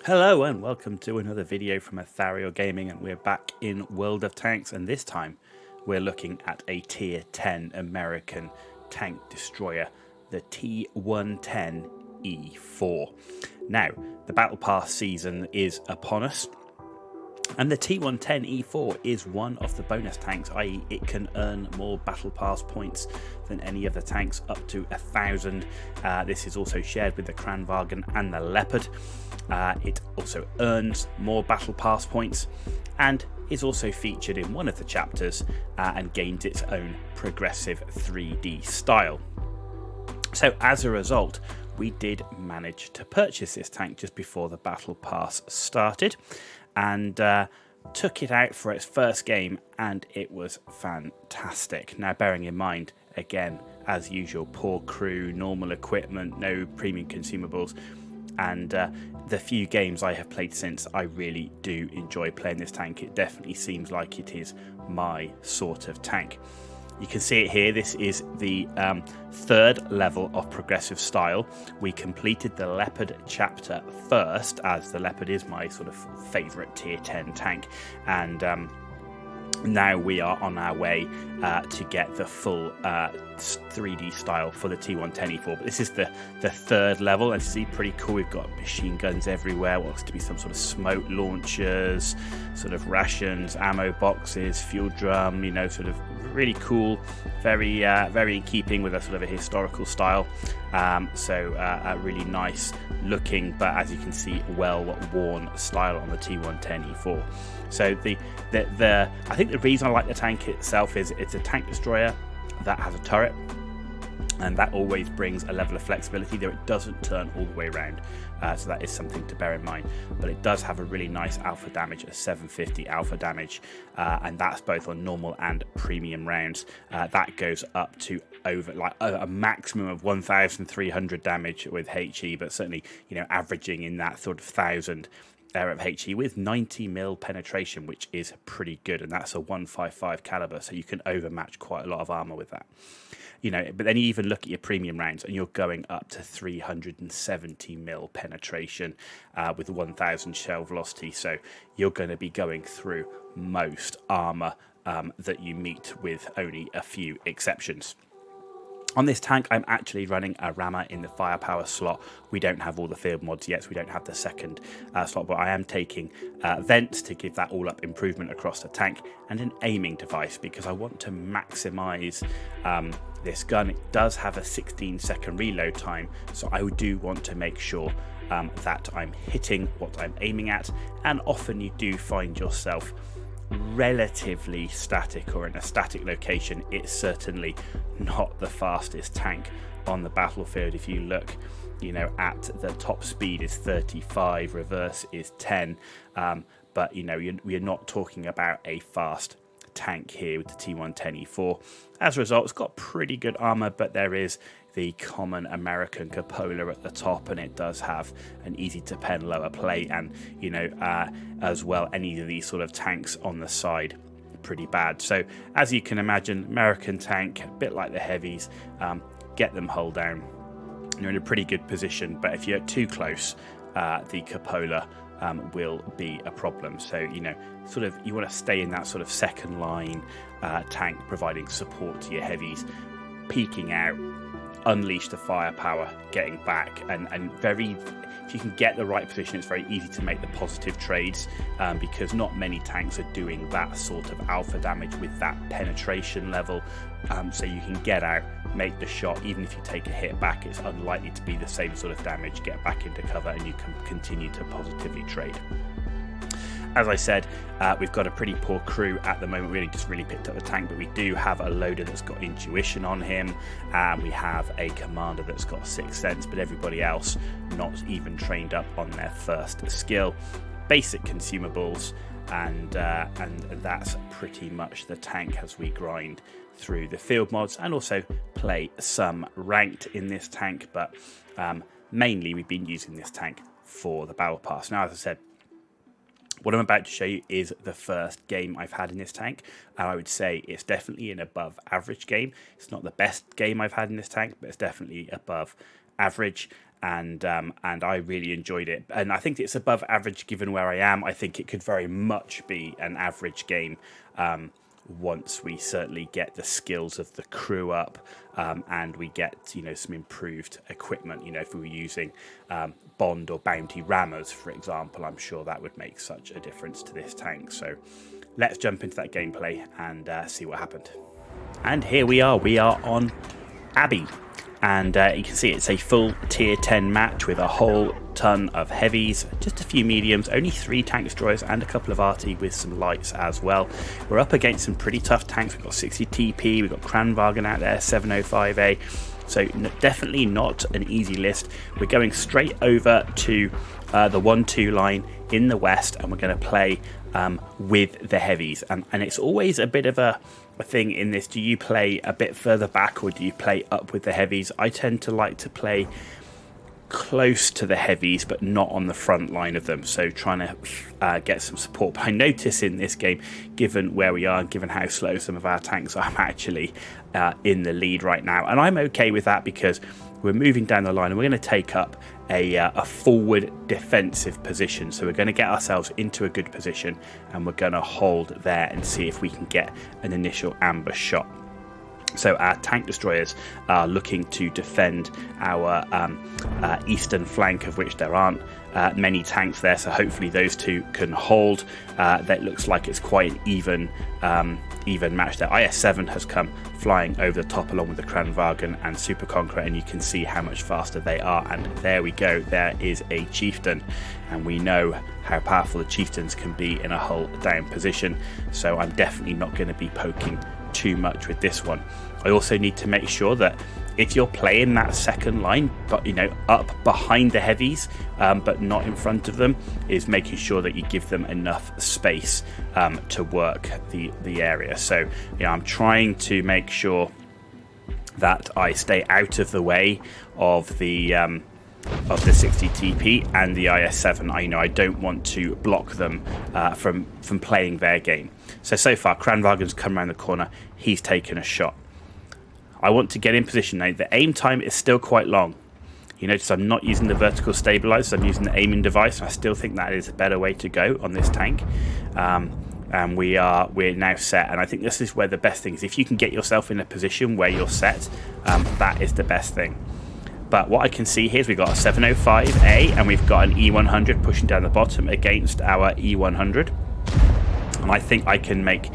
Hello and welcome to another video from Athariel Gaming, and we're back in World of Tanks, and this time we're looking at a tier 10 American tank destroyer, the T110E4. Now, the Battle Pass season is upon us, and the T110E4 is one of the bonus tanks, i.e. it can earn more Battle Pass points than any of the tanks, up to 1,000. This is also shared with the Kranvagn and the Leopard. It also earns more Battle Pass points and is also featured in one of the chapters and gains its own progressive 3D style. So as a result, we did manage to purchase this tank just before the Battle Pass started, and took it out for its first game, and it was fantastic. Now, bearing in mind, again, as usual, poor crew, normal equipment, no premium consumables, and the few games I have played since, I really do enjoy playing this tank. It definitely seems like it is my sort of tank. You can see it here. This is the third level of progressive style. We completed the Leopard chapter first, as the Leopard is my sort of favourite tier 10 tank, and now we are on our way to get the full 3D style for the T110E4. But this is the third level, and see, pretty cool. We've got machine guns everywhere. What looks to be some sort of smoke launchers, sort of rations, ammo boxes, fuel drum. You know, sort of really cool, very in keeping with a sort of a historical style. So a really nice looking, but as you can see, well worn style on the T110E4. So I think the reason I like the tank itself is it's a tank destroyer that has a turret, and that always brings a level of flexibility, though it doesn't turn all the way around, so that is something to bear in mind. But it does have a really nice alpha damage, a 750 alpha damage, and that's both on normal and premium rounds. That goes up to over like a maximum of 1,300 damage with HE, but certainly, you know, averaging in that sort of 1,000 of HE with 90 mil penetration, which is pretty good, and that's a 155 caliber, so you can overmatch quite a lot of armor with that. You know, but then you even look at your premium rounds, and you're going up to 370 mil penetration with 1,000 shell velocity. So you're going to be going through most armor that you meet, with only a few exceptions. On this tank, I'm actually running a rammer in the firepower slot. We don't have all the field mods yet, so we don't have the second slot, but I am taking vents to give that all-up improvement across the tank, and an aiming device because I want to maximise this gun. It does have a 16-second reload time, so I do want to make sure that I'm hitting what I'm aiming at, and often you do find yourself relatively static, or in a static location. It's certainly not the fastest tank on the battlefield. If you look, you know, at the top speed is 35, reverse is 10, but you know, we're not talking about a fast tank here with the T110E4. As a result, it's got pretty good armor, but there is the common American cupola at the top, and it does have an easy to pen lower plate, and you know, as well, any of these sort of tanks on the side, pretty bad. So as you can imagine, American tank, a bit like the heavies, get them hull down, you're in a pretty good position, but if you're too close, the cupola will be a problem. So, you know, sort of you want to stay in that sort of second line tank, providing support to your heavies, peeking out, unleash the firepower, getting back, and very, if you can get the right position, it's very easy to make the positive trades, because not many tanks are doing that sort of alpha damage with that penetration level. So you can get out, make the shot, even if you take a hit back, it's unlikely to be the same sort of damage, get back into cover, and you can continue to positively trade. As I said, we've got a pretty poor crew at the moment. We only just really picked up the tank, but we do have a loader that's got intuition on him. We have a commander that's got sixth sense, but everybody else not even trained up on their first skill. Basic consumables, and that's pretty much the tank as we grind through the field mods, and also play some ranked in this tank. But mainly we've been using this tank for the battle pass. Now, as I said, what I'm about to show you is the first game I've had in this tank, and I would say it's definitely an above average game. It's not the best game I've had in this tank, but it's definitely above average. and I really enjoyed it. And I think it's above average given where I am. I think it could very much be an average game once we certainly get the skills of the crew up, and we get some improved equipment. If we were using Bond or Bounty rammers, for example, I'm sure that would make such a difference to this tank. So let's jump into that gameplay and see what happened. And here we are on Abbey. And you can see it's a full tier 10 match with a whole ton of heavies, just a few mediums, only 3 tank destroyers and a couple of RT with some lights as well. We're up against some pretty tough tanks. We've got 60 TP, we've got Kranvagen out there, 705A. So definitely not an easy list. We're going straight over to the 1-2 line in the west, and we're going to play with the heavies. And it's always a bit of a thing in this. Do you play a bit further back or do you play up with the heavies? I tend to like to play close to the heavies but not on the front line of them, so trying to get some support. But I notice in this game, given where we are and given how slow some of our tanks are, I'm actually in the lead right now, and I'm okay with that because we're moving down the line and we're going to take up a forward defensive position. So we're going to get ourselves into a good position and we're going to hold there and see if we can get an initial ambush shot. So our tank destroyers are looking to defend our eastern flank, of which there aren't many tanks there, so hopefully those two can hold. That looks like it's quite an even match there. IS-7 has come flying over the top along with the Kranvagen and Super Conqueror, and you can see how much faster they are. And there we go, there is a chieftain, and we know how powerful the chieftains can be in a hull down position, so I'm definitely not going to be poking too much with this one. I also need to make sure that if you're playing that second line, but up behind the heavies, but not in front of them, is making sure that you give them enough space to work the area. So I'm trying to make sure that I stay out of the way of the 60 TP and the IS-7. I don't want to block them from playing their game. So far, Kranvagen's come around the corner. He's taken a shot. I want to get in position now. The aim time is still quite long. You notice I'm not using the vertical stabilizer. I'm using the aiming device. I still think that is a better way to go on this tank. And we're now set. And I think this is where the best thing is. If you can get yourself in a position where you're set, that is the best thing. But what I can see here is we've got a 705A and we've got an E100 pushing down the bottom against our E100. And I think I can make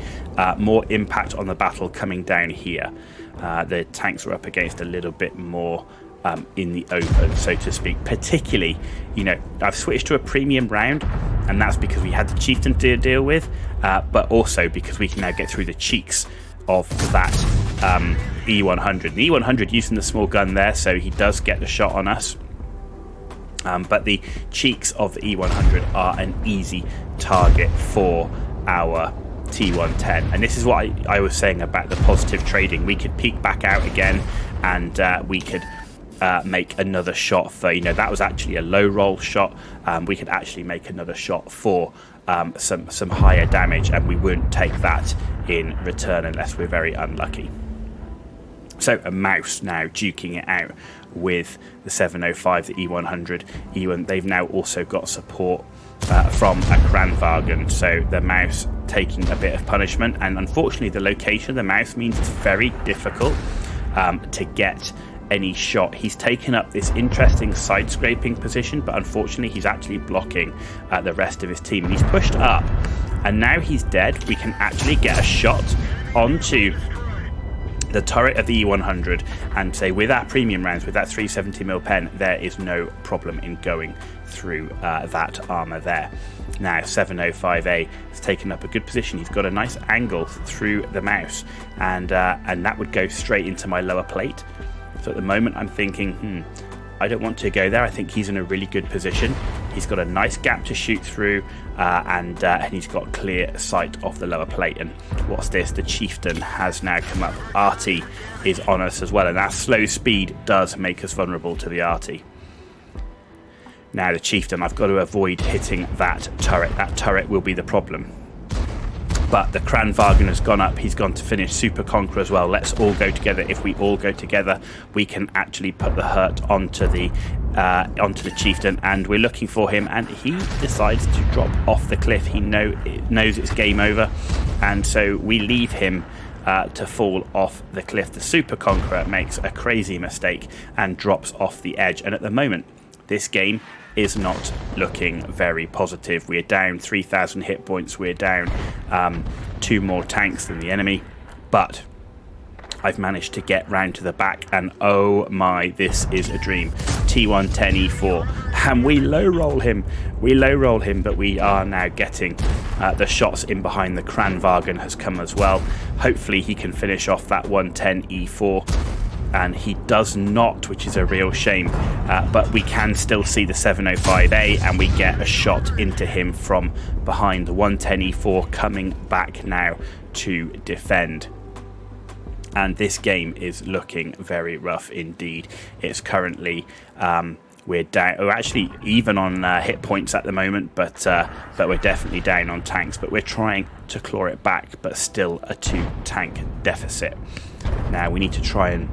more impact on the battle coming down here. The tanks are up against a little bit more in the open, so to speak. Particularly, I've switched to a premium round, and that's because we had the chieftain to deal with, but also because we can now get through the cheeks of that E100. The E100 using the small gun there, so he does get the shot on us. But the cheeks of the E100 are an easy target for our T110. And this is what I was saying about the positive trading. We could peek back out again and we could make another shot for, that was actually a low roll shot. We could actually make another shot for some higher damage, and we wouldn't take that in return unless we're very unlucky. So a mouse now duking it out with the 705, the E100. They've now also got support from a Kranvagen, so the mouse taking a bit of punishment, and unfortunately the location of the mouse means it's very difficult to get any shot. He's taken up this interesting side scraping position, but unfortunately he's actually blocking the rest of his team. He's pushed up and now he's dead. We can actually get a shot onto the turret of the E100 and say with our premium rounds, with that 370mm pen, there is no problem in going through that armor there. Now 705A has taken up a good position. He's got a nice angle through the mouse, and that would go straight into my lower plate. So at the moment I'm thinking, I don't want to go there. I think he's in a really good position. He's got a nice gap to shoot through, and he's got clear sight of the lower plate. And what's this? The chieftain has now come up. RT is on us as well, and our slow speed does make us vulnerable to the RT. Now the chieftain, I've got to avoid hitting that turret. That turret will be the problem. But the Kranvagn has gone up. He's gone to finish Super Conqueror as well. Let's all go together. If we all go together, we can actually put the hurt onto the chieftain. And we're looking for him. And he decides to drop off the cliff. He knows it's game over. And so we leave him to fall off the cliff. The Super Conqueror makes a crazy mistake and drops off the edge. And at the moment, this game is not looking very positive. We're down 3,000 hit points. We're down 2 more tanks than the enemy. But I've managed to get round to the back, and oh my, this is a dream. T110E4, and we low roll him. But we are now getting the shots in behind. The Kranvagn has come as well. Hopefully he can finish off that 110E4. And he does not, which is a real shame. But we can still see the 705A, and we get a shot into him from behind. The 110E4 coming back now to defend. And this game is looking very rough indeed. It's currently we're down. Oh, actually, even on hit points at the moment, but we're definitely down on tanks. But we're trying to claw it back, but still a 2-tank deficit. Now we need to try and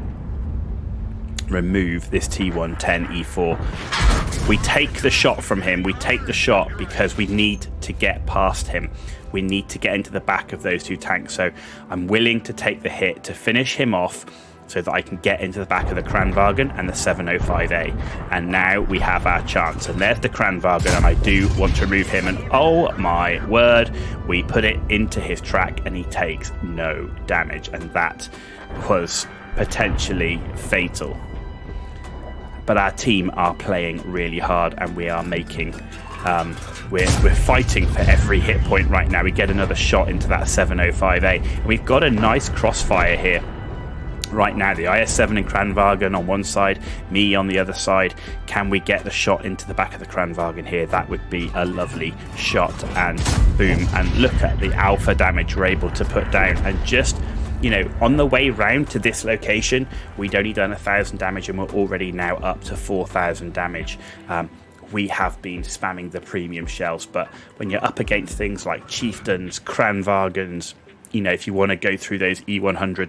remove this T110E4. We take the shot from him. We take the shot because we need to get past him. We need to get into the back of those 2 tanks. So I'm willing to take the hit to finish him off so that I can get into the back of the Kranvagn and the 705A. And now we have our chance. And there's the Kranvagn, and I do want to remove him. And oh my word, we put it into his track and he takes no damage. And that was potentially fatal. But our team are playing really hard, and we are making we're fighting for every hit point right now. We get another shot into that 705A. And we've got a nice crossfire here right now. The IS-7 and Kranvagn on one side, me on the other side. Can we get the shot into the back of the Kranvagn here? That would be a lovely shot, and boom. And look at the alpha damage we're able to put down. And just, you know, on the way round to this location, we'd only done 1,000 damage, and we're already now up to 4,000 damage. We have been spamming the premium shells, but when you're up against things like chieftains, Kranvagns, you know, if you want to go through those E100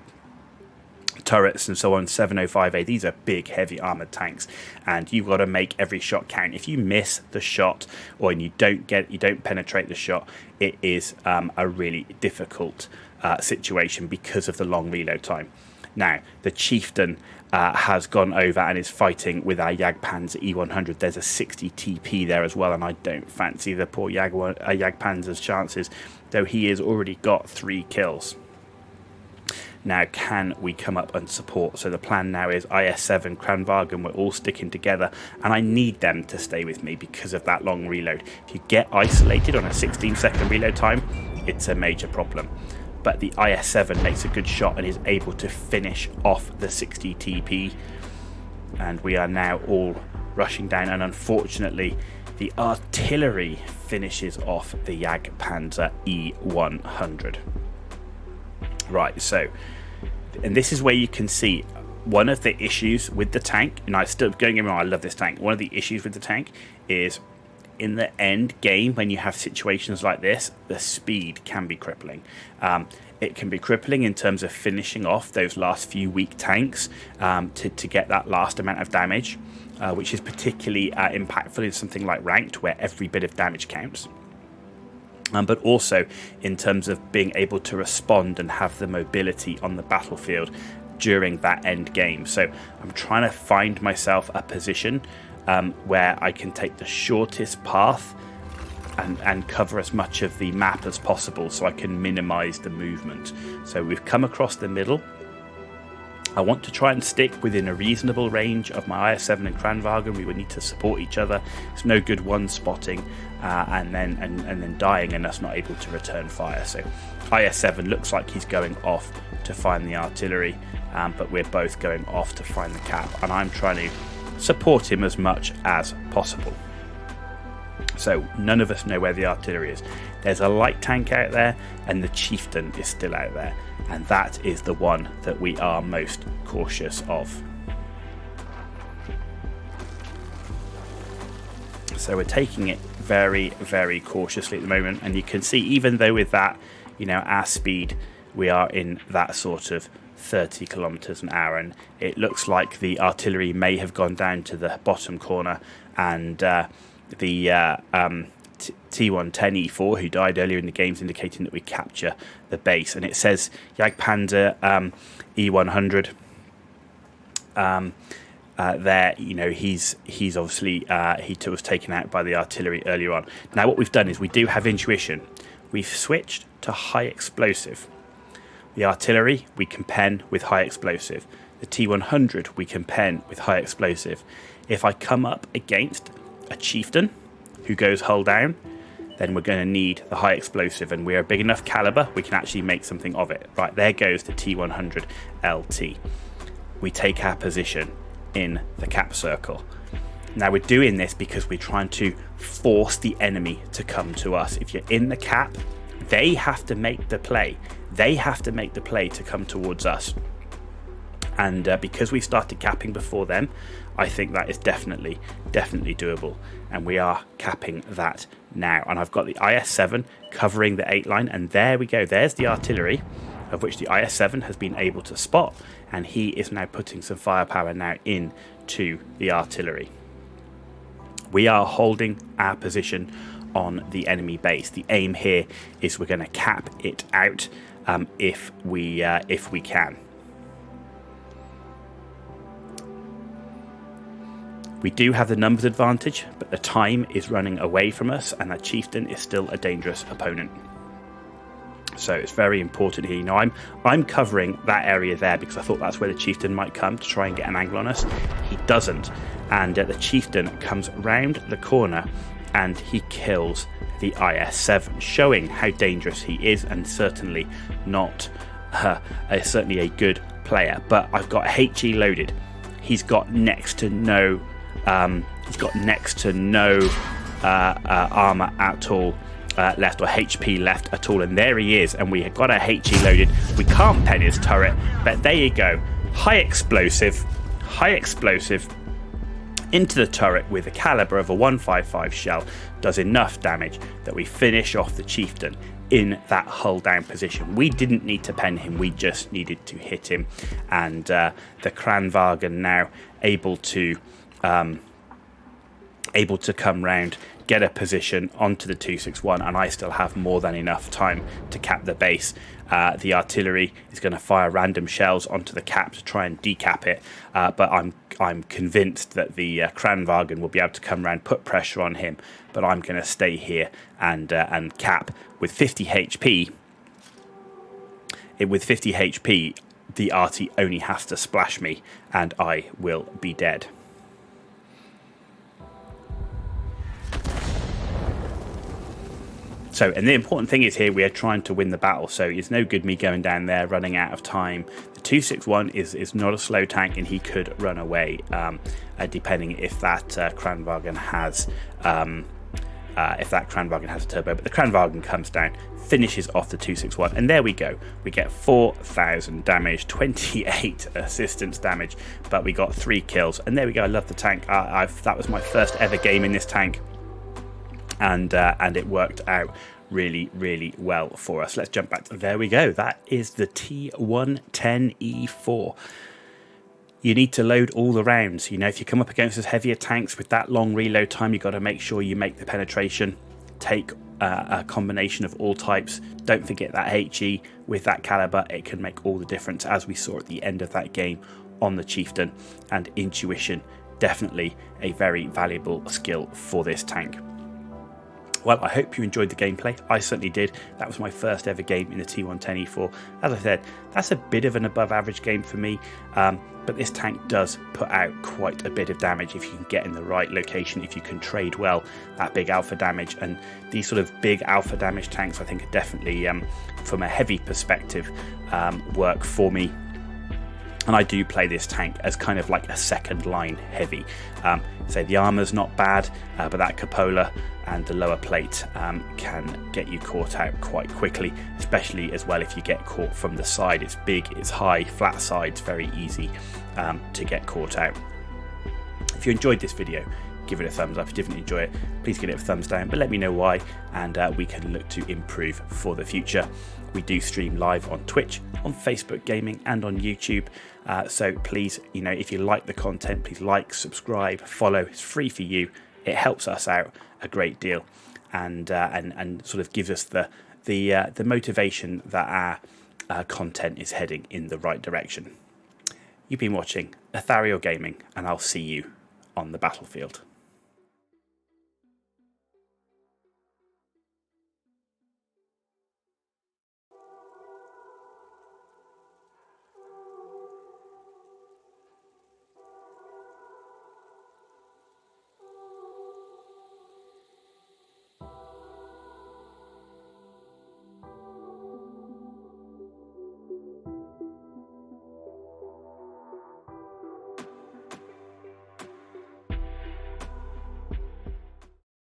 turrets and so on, 705A, these are big, heavy armored tanks, and you've got to make every shot count. If you miss the shot, or you don't penetrate the shot, it is a really difficult situation because of the long reload time. Now, the chieftain has gone over and is fighting with our Jagdpanzer E100. There's a 60 TP there as well, and I don't fancy the poor Jagdpanzer's chances, though he has already got 3 kills. Now, can we come up and support? So the plan now is IS-7, Kranvagn, we're all sticking together, and I need them to stay with me because of that long reload. If you get isolated on a 16-second reload time, it's a major problem. But the IS-7 makes a good shot and is able to finish off the 60 TP. And we are now all rushing down, and unfortunately the artillery finishes off the Jagdpanzer E100. Right, so, and this is where you can see one of the issues with the tank, and I still, don't get me wrong, I love this tank. One of the issues with the tank is in the end game, when you have situations like this, the speed can be crippling. It can be crippling in terms of finishing off those last few weak tanks to get that last amount of damage, which is particularly impactful in something like ranked, where every bit of damage counts. But also in terms of being able to respond and have the mobility on the battlefield during that end game. So I'm trying to find myself a position where I can take the shortest path and cover as much of the map as possible, so I can minimize the movement. So we've come across the middle. I want to try and stick within a reasonable range of my IS-7 and Kranvagn. We would need to support each other. It's no good one spotting and then dying and us not able to return fire. So IS-7 looks like he's going off to find the artillery, but we're both going off to find the cap, and I'm trying to support him as much as possible. So none of us know where the artillery is. There's a light tank out there, and the chieftain is still out there, and that is the one that we are most cautious of. So we're taking it very, very cautiously at the moment, and you can see, even though with that, you know, our speed, we are in that sort of 30 kilometers an hour, and it looks like the artillery may have gone down to the bottom corner, and the T110E4, who died earlier in the games, indicating that we capture the base. And it says Jagdpanzer E100 there. You know, he's obviously he was taken out by the artillery earlier on. Now what we've done is we do have intuition. We've switched to high explosive. The artillery we can pen with high explosive. The T100 we can pen with high explosive. If I come up against a chieftain who goes hull down, then we're going to need the high explosive, and we're a big enough caliber we can actually make something of it. Right, there goes the T100 LT. We take our position in the cap circle. Now we're doing this because we're trying to force the enemy to come to us. If you're in the cap, they have to make the play. They have to make the play to come towards us. And because we started capping before them, I think that is definitely doable. And we are capping that now. And I've got the IS-7 covering the 8 line. And there we go. There's the artillery, of which the IS-7 has been able to spot. And he is now putting some firepower now into the artillery. We are holding our position on the enemy base. The aim here is we're going to cap it out if we can. We do have the numbers advantage, but the time is running away from us, and that chieftain is still a dangerous opponent. So it's very important here. You know, I'm covering that area there because I thought that's where the chieftain might come to try and get an angle on us. He doesn't, and the chieftain comes round the corner and he kills the IS-7, showing how dangerous he is, and certainly not certainly a good player. But I've got HE loaded. He's got next to no armor at all left, or HP left at all, and there he is, and we have got a HE loaded. We can't pen his turret, but there you go. High explosive into the turret with a caliber of a 155 shell does enough damage that we finish off the chieftain in that hull down position. We didn't need to pen him, we just needed to hit him. And the Kranwagen now able to come round, get a position onto the 261, and I still have more than enough time to cap the base. The artillery is going to fire random shells onto the cap to try and decap it, but I'm convinced that the Kranwagen will be able to come around, put pressure on him, but I'm going to stay here and cap with 50 HP. With 50 HP, the arty only has to splash me and I will be dead. So, and the important thing is here we are trying to win the battle, so it's no good me going down there running out of time. The 261 is not a slow tank, and he could run away depending if that Kranwagen has a turbo. But the Kranwagen comes down, finishes off the 261, and there we go. We get 4,000 damage, 28 assistance damage, but we got 3 kills, and there we go. I love the tank. That was my first ever game in this tank. And it worked out really well for us. Let's jump back. There we go. That is the T110E4. You need to load all the rounds. You know, if you come up against those heavier tanks with that long reload time, you've got to make sure you make the penetration. Take a combination of all types. Don't forget that HE with that caliber. It can make all the difference, as we saw at the end of that game on the Chieftain. And intuition, definitely a very valuable skill for this tank. Well, I hope you enjoyed the gameplay. I certainly did. That was my first ever game in the T110E4. As I said, that's a bit of an above average game for me, but this tank does put out quite a bit of damage if you can get in the right location, if you can trade well that big alpha damage. And these sort of big alpha damage tanks, I think, are definitely, from a heavy perspective, work for me. And I do play this tank as kind of like a second line heavy. So the armor's not bad, but that cupola and the lower plate can get you caught out quite quickly, especially as well if you get caught from the side. It's big, it's high, flat sides, very easy to get caught out. If you enjoyed this video, give give it a thumbs up. If you didn't enjoy it, please give it a thumbs down, but let me know why, and we can look to improve for the future. We do stream live on Twitch, on Facebook Gaming, and on YouTube. So please, if you like the content, please like, subscribe, follow. It's free for you. It helps us out a great deal, and sort of gives us the motivation that our content is heading in the right direction. You've been watching Ethereal Gaming, and I'll see you on the battlefield.